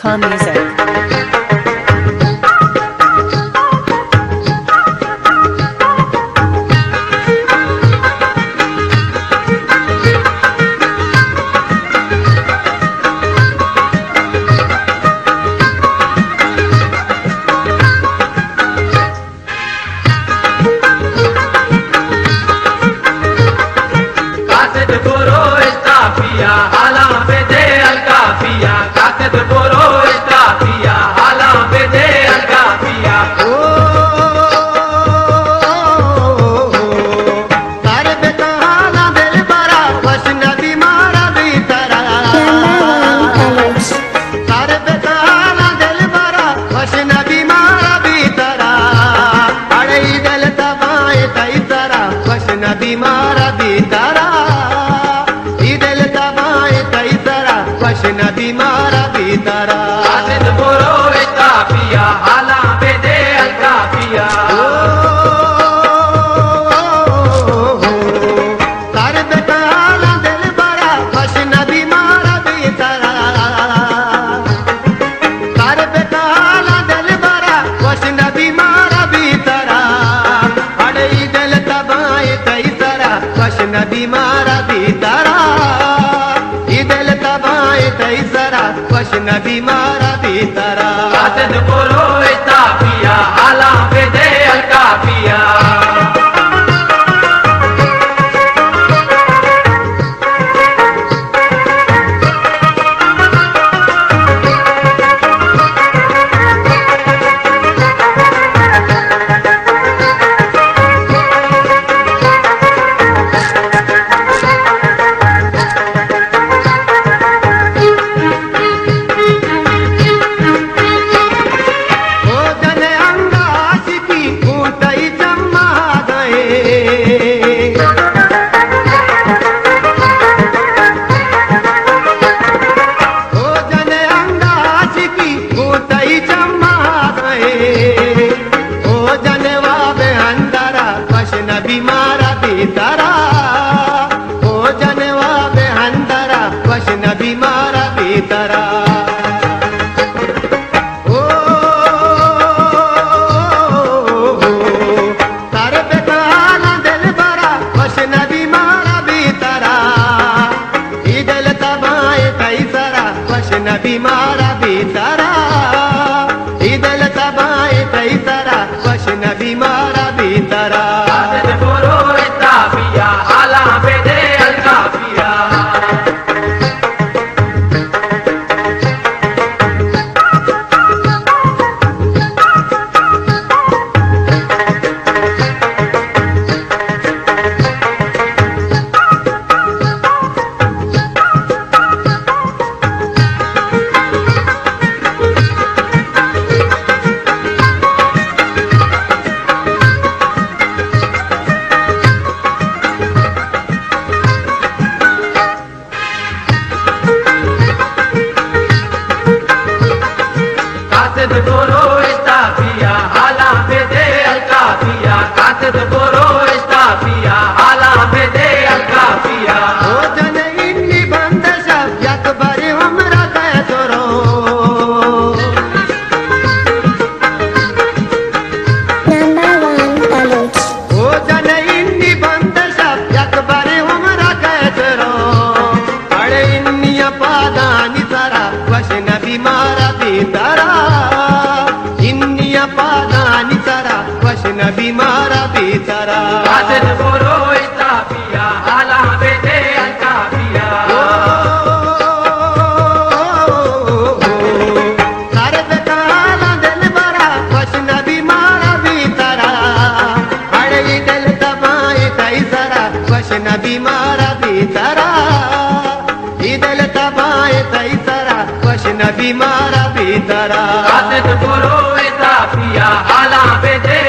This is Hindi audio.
Calm music. बीमारा बीतारा इदल दबाए कई तरह वशना बीमारा बीतारा आसिद बोरो इता पिया हाला बेदे अलका पिया तारे बेताला दिल बड़ा वशना बीमारा बीतारा तारे बेताला दिल बड़ा वशना बीमारा बीतारा अड़े इदल दबाए कई वशना बीमारा बीतारा इदल तबाए तैसरा वशना बीमारा बीतारा आसिद बोरो इता पिया हाला बेदे अलका पिया बीमारा बीतारा ओ जनवा बेहंदरा वशना बीमारा बीतारा ओ तारे बेताला दिल बड़ा वशना बीमारा बीतारा इदल तबाए तैसरा वशना बीमारा बीतारा इदल तबाए तैसरा वशना बीमारा बीतारा आसिद बोरो इता पिया हाला बेदे अलका पिया आसिद बोरो इता पिया हाला बेदे अलका पिया ओ जन इन्नी बंदश यकबर हमरा कैसरो ओ जन इन्नी बंदश यकबर हमरा कैसरो अड़े इन्नी पादानी सारा वशना बीमारा बीतारा पादानी सारा वशना बीमारा बीतारा आसिद बोरो इता पिया हाला बेदे अलका पिया तारे बेताला दिल बड़ा वशना बीमारा बीतारा अड़े दिल तबाए तैसरा वशना बीमारा बीतारा इदल तबाए तैसरा वशना बीमारा बीतारा आसिद बोरो इता पिया हाला बेदे